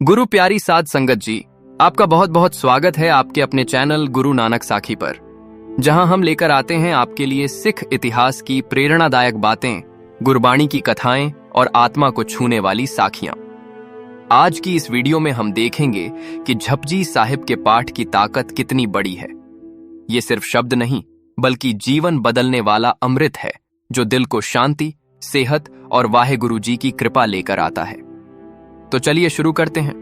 गुरु प्यारी साध संगत जी, आपका बहुत बहुत स्वागत है आपके अपने चैनल गुरु नानक साखी पर, जहां हम लेकर आते हैं आपके लिए सिख इतिहास की प्रेरणादायक बातें, गुरबाणी की कथाएं और आत्मा को छूने वाली साखियां। आज की इस वीडियो में हम देखेंगे कि जपजी साहिब के पाठ की ताकत कितनी बड़ी है। ये सिर्फ शब्द नहीं, बल्कि जीवन बदलने वाला अमृत है, जो दिल को शांति, सेहत और वाहेगुरु जी की कृपा लेकर आता है। तो चलिए शुरू करते हैं।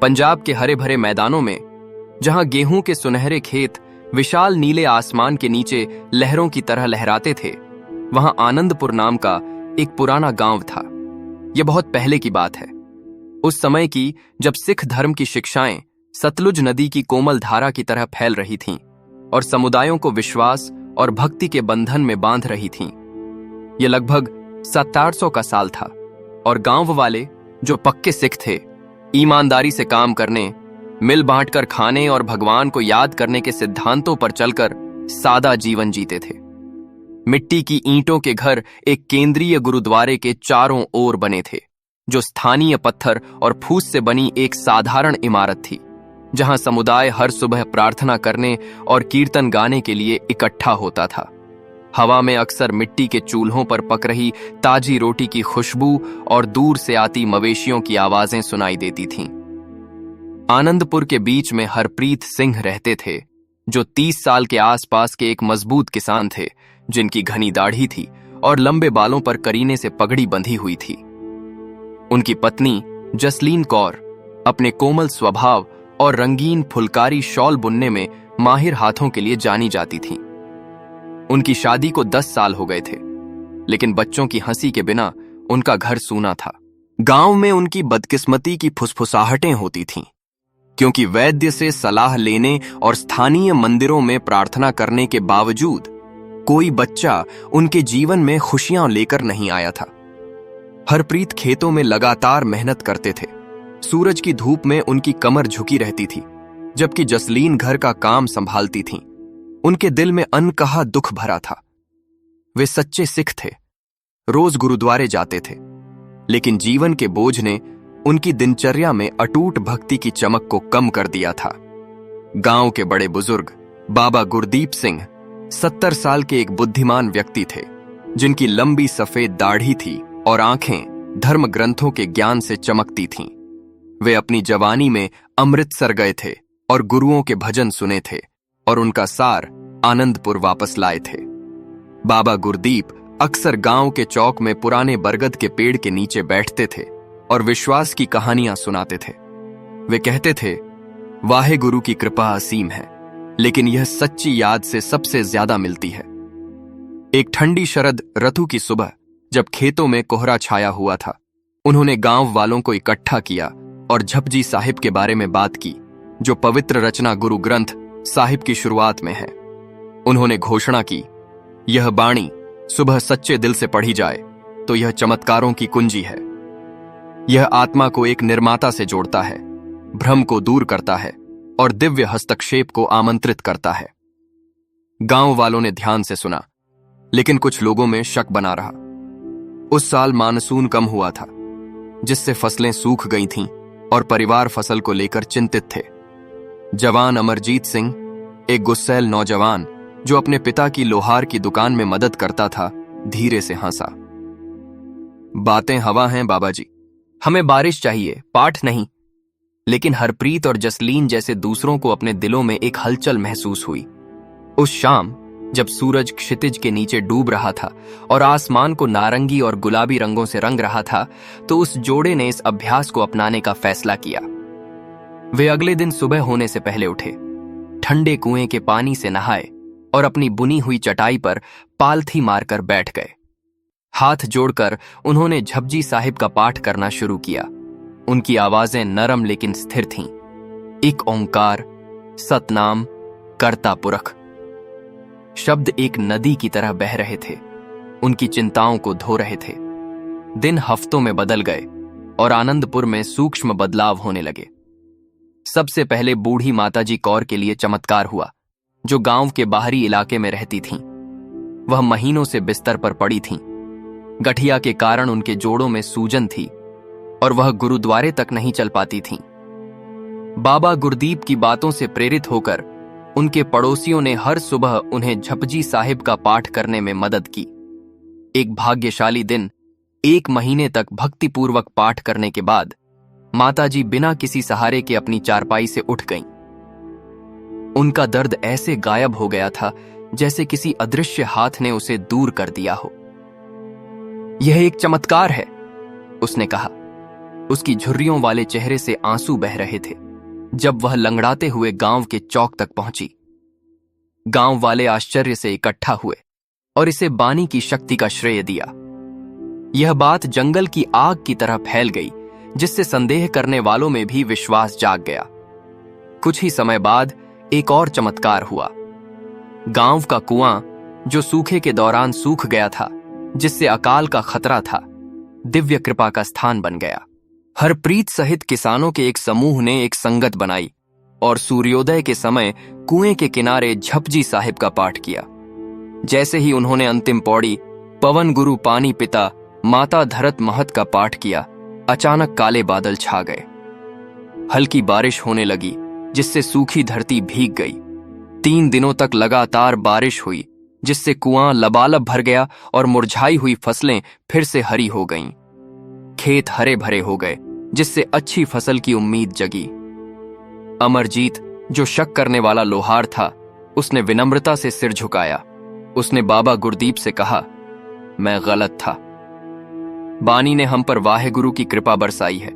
पंजाब के हरे भरे मैदानों में, जहां गेहूं के सुनहरे खेत विशाल नीले आसमान के नीचे लहरों की तरह लहराते थे, वहां आनंदपुर नाम का एक पुराना गांव था। यह बहुत पहले की बात है, उस समय की जब सिख धर्म की शिक्षाएं सतलुज नदी की कोमल धारा की तरह फैल रही थीं और समुदायों को विश्वास और भक्ति के बंधन में बांध रही थीं। यह लगभग 1700 का साल था और गांव वाले, जो पक्के सिख थे, ईमानदारी से काम करने, मिल बांटकर खाने और भगवान को याद करने के सिद्धांतों पर चलकर सादा जीवन जीते थे। मिट्टी की ईंटों के घर एक केंद्रीय गुरुद्वारे के चारों ओर बने थे, जो स्थानीय पत्थर और फूस से बनी एक साधारण इमारत थी, जहां समुदाय हर सुबह प्रार्थना करने और कीर्तन गाने के लिए इकट्ठा होता था। हवा में अक्सर मिट्टी के चूल्हों पर पक रही ताजी रोटी की खुशबू और दूर से आती मवेशियों की आवाजें सुनाई देती थीं। आनंदपुर के बीच में हरप्रीत सिंह रहते थे, जो 30 साल के आसपास के एक मजबूत किसान थे, जिनकी घनी दाढ़ी थी और लंबे बालों पर करीने से पगड़ी बंधी हुई थी। उनकी पत्नी जसलीन कौर अपने कोमल स्वभाव और रंगीन फुलकारी शॉल बुनने में माहिर हाथों के लिए जानी जाती थीं। उनकी शादी को 10 साल हो गए थे, लेकिन बच्चों की हंसी के बिना उनका घर सूना था। गांव में उनकी बदकिस्मती की फुसफुसाहटें होती थीं, क्योंकि वैद्य से सलाह लेने और स्थानीय मंदिरों में प्रार्थना करने के बावजूद कोई बच्चा उनके जीवन में खुशियां लेकर नहीं आया था। हरप्रीत खेतों में लगातार मेहनत करते थे। सूरज की धूप में उनकी कमर झुकी रहती थी, जबकि जसलीन घर का काम संभालती थीं। उनके दिल में अनकहा दुख भरा था। वे सच्चे सिख थे, रोज गुरुद्वारे जाते थे, लेकिन जीवन के बोझ ने उनकी दिनचर्या में अटूट भक्ति की चमक को कम कर दिया था। गांव के बड़े बुजुर्ग बाबा गुरदीप सिंह 70 साल के एक बुद्धिमान व्यक्ति थे, जिनकी लंबी सफेद दाढ़ी थी और आंखें धर्म ग्रंथों के ज्ञान से चमकती थीं। वे अपनी जवानी में अमृतसर गए थे और गुरुओं के भजन सुने थे और उनका सार आनंदपुर वापस लाए थे। बाबा गुरदीप अक्सर गांव के चौक में पुराने बरगद के पेड़ के नीचे बैठते थे और विश्वास की कहानियां सुनाते थे। वे कहते थे, वाहे गुरु की कृपा असीम है, लेकिन यह सच्ची याद से सबसे ज्यादा मिलती है। एक ठंडी शरद ऋतु की सुबह, जब खेतों में कोहरा छाया हुआ था, उन्होंने गांव वालों को इकट्ठा किया और जपजी साहिब के बारे में बात की, जो पवित्र रचना गुरु ग्रंथ साहिब की शुरुआत में है। उन्होंने घोषणा की, यह बाणी सुबह सच्चे दिल से पढ़ी जाए तो यह चमत्कारों की कुंजी है। यह आत्मा को एक निर्माता से जोड़ता है, भ्रम को दूर करता है और दिव्य हस्तक्षेप को आमंत्रित करता है। गांव वालों ने ध्यान से सुना, लेकिन कुछ लोगों में शक बना रहा। उस साल मानसून कम हुआ था, जिससे फसलें सूख गई थीं और परिवार फसल को लेकर चिंतित थे। जवान अमरजीत सिंह, एक गुस्सैल नौजवान जो अपने पिता की लोहार की दुकान में मदद करता था, धीरे से हंसा। बातें हवा हैं बाबा जी, हमें बारिश चाहिए, पाठ नहीं। लेकिन हरप्रीत और जसलीन जैसे दूसरों को अपने दिलों में एक हलचल महसूस हुई। उस शाम, जब सूरज क्षितिज के नीचे डूब रहा था और आसमान को नारंगी और गुलाबी रंगों से रंग रहा था, तो उस जोड़े ने इस अभ्यास को अपनाने का फैसला किया। वे अगले दिन सुबह होने से पहले उठे, ठंडे कुएं के पानी से नहाए और अपनी बुनी हुई चटाई पर पालथी मारकर बैठ गए। हाथ जोड़कर उन्होंने जपजी साहिब का पाठ करना शुरू किया। उनकी आवाजें नरम लेकिन स्थिर थीं। एक ओंकार, सतनाम, कर्ता पुरख। शब्द एक नदी की तरह बह रहे थे, उनकी चिंताओं को धो रहे थे। दिन हफ्तों में बदल गए और आनंदपुर में सूक्ष्म बदलाव होने लगे। सबसे पहले बूढ़ी माताजी कौर के लिए चमत्कार हुआ, जो गांव के बाहरी इलाके में रहती थीं। वह महीनों से बिस्तर पर पड़ी थीं। गठिया के कारण उनके जोड़ों में सूजन थी और वह गुरुद्वारे तक नहीं चल पाती थीं। बाबा गुरदीप की बातों से प्रेरित होकर उनके पड़ोसियों ने हर सुबह उन्हें झपजी साहिब का पाठ करने में मदद की। एक भाग्यशाली दिन 1 महीने तक भक्तिपूर्वक पाठ करने के बाद माताजी बिना किसी सहारे के अपनी चारपाई से उठ गईं। उनका दर्द ऐसे गायब हो गया था जैसे किसी अदृश्य हाथ ने उसे दूर कर दिया हो। यह एक चमत्कार है, उसने कहा। उसकी झुर्रियों वाले चेहरे से आंसू बह रहे थे जब वह लंगड़ाते हुए गांव के चौक तक पहुंची। गांव वाले आश्चर्य से इकट्ठा हुए और इसे बानी की शक्ति का श्रेय दिया। यह बात जंगल की आग की तरह फैल गई, जिससे संदेह करने वालों में भी विश्वास जाग गया। कुछ ही समय बाद एक और चमत्कार हुआ। गांव का कुआं, जो सूखे के दौरान सूख गया था, जिससे अकाल का खतरा था, दिव्य कृपा का स्थान बन गया। हरप्रीत सहित किसानों के एक समूह ने एक संगत बनाई और सूर्योदय के समय कुएं के किनारे झपजी साहिब का पाठ किया। जैसे ही उन्होंने अंतिम पौड़ी पवन गुरु पानी पिता माता धरत महत का पाठ किया, अचानक काले बादल छा गए। हल्की बारिश होने लगी, जिससे सूखी धरती भीग गई। 3 दिनों तक लगातार बारिश हुई, जिससे कुआं लबालब भर गया और मुरझाई हुई फसलें फिर से हरी हो गईं। खेत हरे भरे हो गए, जिससे अच्छी फसल की उम्मीद जगी। अमरजीत, जो शक करने वाला लोहार था, उसने विनम्रता से सिर झुकाया। उसने बाबा गुरदीप से कहा, मैं गलत था। बानी ने हम पर वाहेगुरु की कृपा बरसाई है।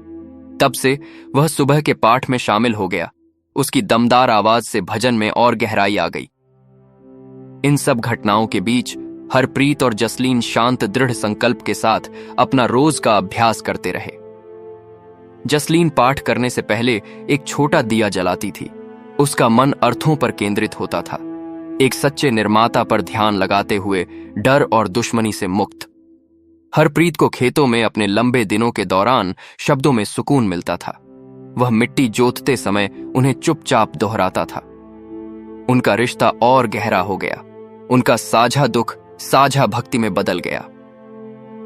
तब से वह सुबह के पाठ में शामिल हो गया। उसकी दमदार आवाज से भजन में और गहराई आ गई। इन सब घटनाओं के बीच हरप्रीत और जसलीन शांत दृढ़ संकल्प के साथ अपना रोज का अभ्यास करते रहे। जसलीन पाठ करने से पहले एक छोटा दिया जलाती थी। उसका मन अर्थों पर केंद्रित होता था, एक सच्चे निर्माता पर ध्यान लगाते हुए डर और दुश्मनी से मुक्त। हरप्रीत को खेतों में अपने लंबे दिनों के दौरान शब्दों में सुकून मिलता था। वह मिट्टी जोतते समय उन्हें चुपचाप दोहराता था। उनका रिश्ता और गहरा हो गया। उनका साझा दुख साझा भक्ति में बदल गया।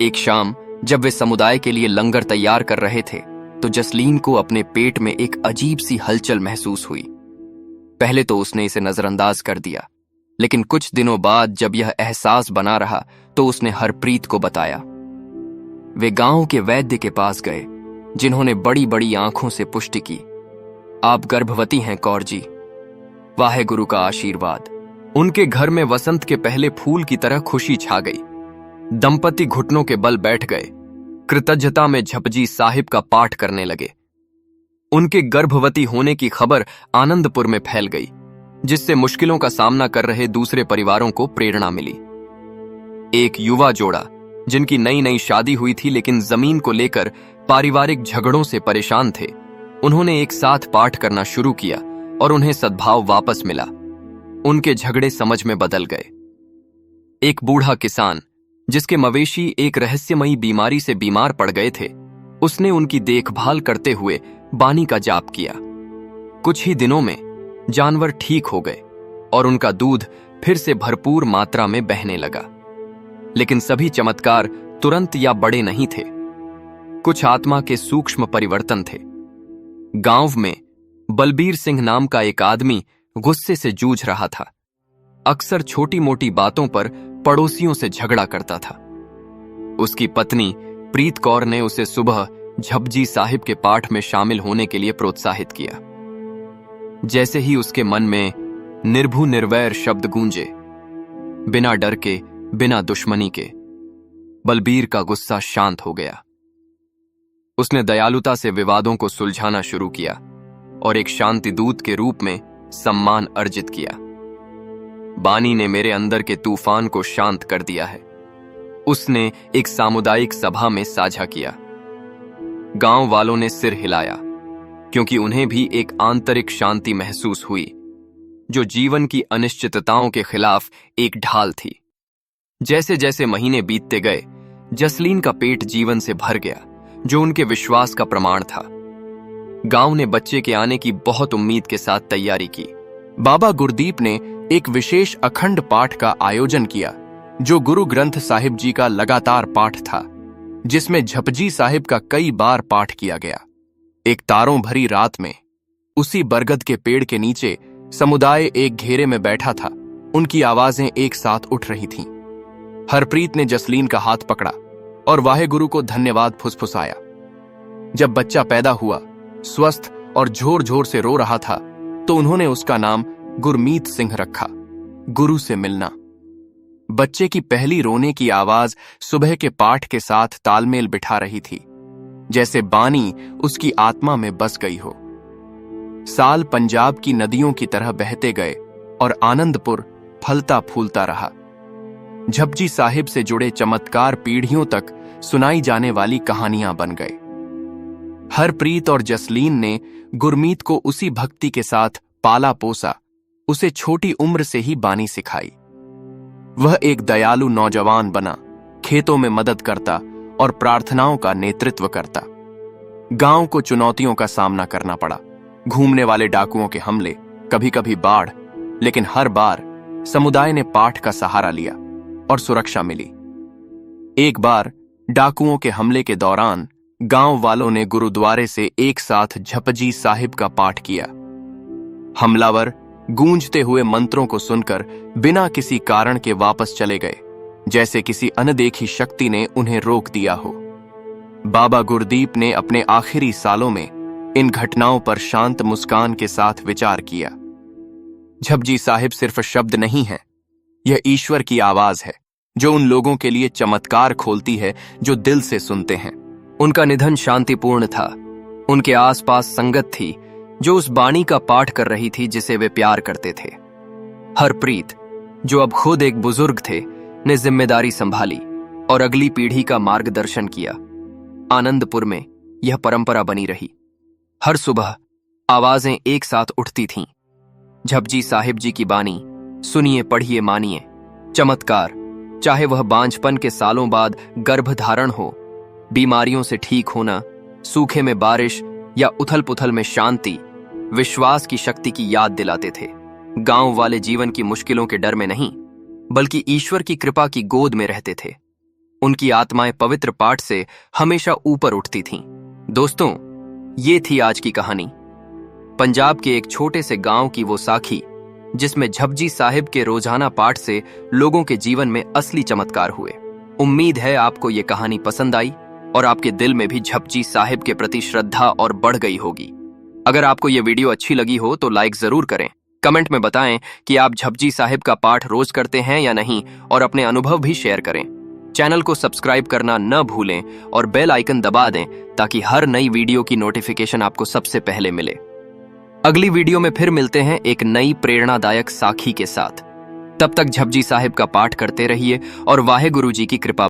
एक शाम जब वे समुदाय के लिए लंगर तैयार कर रहे थे, तो जसलीन को अपने पेट में एक अजीब सी हलचल महसूस हुई। पहले तो उसने इसे नजरअंदाज कर दिया, लेकिन कुछ दिनों बाद जब यह एहसास बना रहा तो उसने हरप्रीत को बताया। वे गांव के वैद्य के पास गए, जिन्होंने बड़ी बड़ी आंखों से पुष्टि की, आप गर्भवती हैं कौर जी। वाहेगुरु का आशीर्वाद। उनके घर में वसंत के पहले फूल की तरह खुशी छा गई। दंपति घुटनों के बल बैठ गए, कृतज्ञता में झपजी साहिब का पाठ करने लगे। उनके गर्भवती होने की खबर आनंदपुर में फैल गई, जिससे मुश्किलों का सामना कर रहे दूसरे परिवारों को प्रेरणा मिली। एक युवा जोड़ा, जिनकी नई नई शादी हुई थी लेकिन जमीन को लेकर पारिवारिक झगड़ों से परेशान थे, उन्होंने एक साथ पाठ करना शुरू किया और उन्हें सद्भाव वापस मिला। उनके झगड़े समझ में बदल गए। एक बूढ़ा किसान, जिसके मवेशी एक रहस्यमयी बीमारी से बीमार पड़ गए थे, उसने उनकी देखभाल करते हुए बानी का जाप किया। कुछ ही दिनों में जानवर ठीक हो गए और उनका दूध फिर से भरपूर मात्रा में बहने लगा। लेकिन सभी चमत्कार तुरंत या बड़े नहीं थे। कुछ आत्मा के सूक्ष्म परिवर्तन थे। गांव में बलबीर सिंह नाम का एक आदमी गुस्से से जूझ रहा था। अक्सर छोटी मोटी बातों पर पड़ोसियों से झगड़ा करता था। उसकी पत्नी प्रीत कौर ने उसे सुबह झपजी साहिब के पाठ में शामिल होने के लिए प्रोत्साहित किया। जैसे ही उसके मन में निर्भु निर्वैर शब्द गूंजे, बिना डर के, बिना दुश्मनी के, बलबीर का गुस्सा शांत हो गया। उसने दयालुता से विवादों को सुलझाना शुरू किया और एक शांति दूत के रूप में सम्मान अर्जित किया। बानी ने मेरे अंदर के तूफान को शांत कर दिया है, उसने एक सामुदायिक सभा में साझा किया। गांव वालों ने सिर हिलाया, क्योंकि उन्हें भी एक आंतरिक शांति महसूस हुई, जो जीवन की अनिश्चितताओं के खिलाफ एक ढाल थी। जैसे जैसे महीने बीतते गए, जसलीन का पेट जीवन से भर गया, जो उनके विश्वास का प्रमाण था। गांव ने बच्चे के आने की बहुत उम्मीद के साथ तैयारी की। बाबा गुरदीप ने एक विशेष अखंड पाठ का आयोजन किया, जो गुरु ग्रंथ साहिब जी का लगातार पाठ था। जिसमें झपजी साहिब का कई बार पाठ किया गया। एक तारों भरी रात में उसी बरगद के पेड़ के नीचे समुदाय एक घेरे में बैठा था। उनकी आवाजें एक साथ उठ रही थीं। हरप्रीत ने जसलीन का हाथ पकड़ा और वाहेगुरु को धन्यवाद फुसफुसाया। जब बच्चा पैदा हुआ, स्वस्थ और झोर झोर से रो रहा था, तो उन्होंने उसका नाम गुरमीत सिंह रखा, गुरु से मिलना। बच्चे की पहली रोने की आवाज सुबह के पाठ के साथ तालमेल बिठा रही थी, जैसे बानी उसकी आत्मा में बस गई हो। साल पंजाब की नदियों की तरह बहते गए और आनंदपुर फलता फूलता रहा। झपजी साहिब से जुड़े चमत्कार पीढ़ियों तक सुनाई जाने वाली कहानियां बन गए। हरप्रीत और जसलीन ने गुरमीत को उसी भक्ति के साथ पाला पोसा, उसे छोटी उम्र से ही बानी सिखाई। वह एक दयालु नौजवान बना, खेतों में मदद करता और प्रार्थनाओं का नेतृत्व करता। गांव को चुनौतियों का सामना करना पड़ा, घूमने वाले डाकुओं के हमले, कभी कभी बाढ़, लेकिन हर बार समुदाय ने पाठ का सहारा लिया और सुरक्षा मिली। एक बार डाकुओं के हमले के दौरान गांव वालों ने गुरुद्वारे से एक साथ झपजी साहिब का पाठ किया। हमलावर गूंजते हुए मंत्रों को सुनकर बिना किसी कारण के वापस चले गए, जैसे किसी अनदेखी शक्ति ने उन्हें रोक दिया हो। बाबा गुरदीप ने अपने आखिरी सालों में इन घटनाओं पर शांत मुस्कान के साथ विचार किया। झपजी साहिब सिर्फ शब्द नहीं है, यह ईश्वर की आवाज है, जो उन लोगों के लिए चमत्कार खोलती है जो दिल से सुनते हैं। उनका निधन शांतिपूर्ण था। उनके आसपास संगत थी जो उस बाणी का पाठ कर रही थी जिसे वे प्यार करते थे। हरप्रीत, जो अब खुद एक बुजुर्ग थे, ने जिम्मेदारी संभाली और अगली पीढ़ी का मार्गदर्शन किया। आनंदपुर में यह परंपरा बनी रही। हर सुबह आवाजें एक साथ उठती थीं। झपजी साहिब जी की बानी, सुनिए पढ़िए मानिए। चमत्कार, चाहे वह बांझपन के सालों बाद गर्भधारण हो, बीमारियों से ठीक होना, सूखे में बारिश या उथल पुथल में शांति, विश्वास की शक्ति की याद दिलाते थे। गांव वाले जीवन की मुश्किलों के डर में नहीं, बल्कि ईश्वर की कृपा की गोद में रहते थे। उनकी आत्माएं पवित्र पाठ से हमेशा ऊपर उठती थीं। दोस्तों, ये थी आज की कहानी, पंजाब के एक छोटे से गांव की वो साखी जिसमें झपजी साहिब के रोजाना पाठ से लोगों के जीवन में असली चमत्कार हुए। उम्मीद है आपको ये कहानी पसंद आई और आपके दिल में भी झपजी साहिब के प्रति श्रद्धा और बढ़ गई होगी। अगर आपको ये वीडियो अच्छी लगी हो तो लाइक जरूर करें। कमेंट में बताएं कि आप झपजी साहिब का पाठ रोज करते हैं या नहीं, और अपने अनुभव भी शेयर करें। चैनल को सब्सक्राइब करना न भूलें और बेल आइकन दबा दें ताकि हर नई वीडियो की नोटिफिकेशन आपको सबसे पहले मिले। अगली वीडियो में फिर मिलते हैं एक नई प्रेरणादायक साखी के साथ। तब तक झपजी साहिब का पाठ करते रहिए और वाहेगुरु जी की कृपा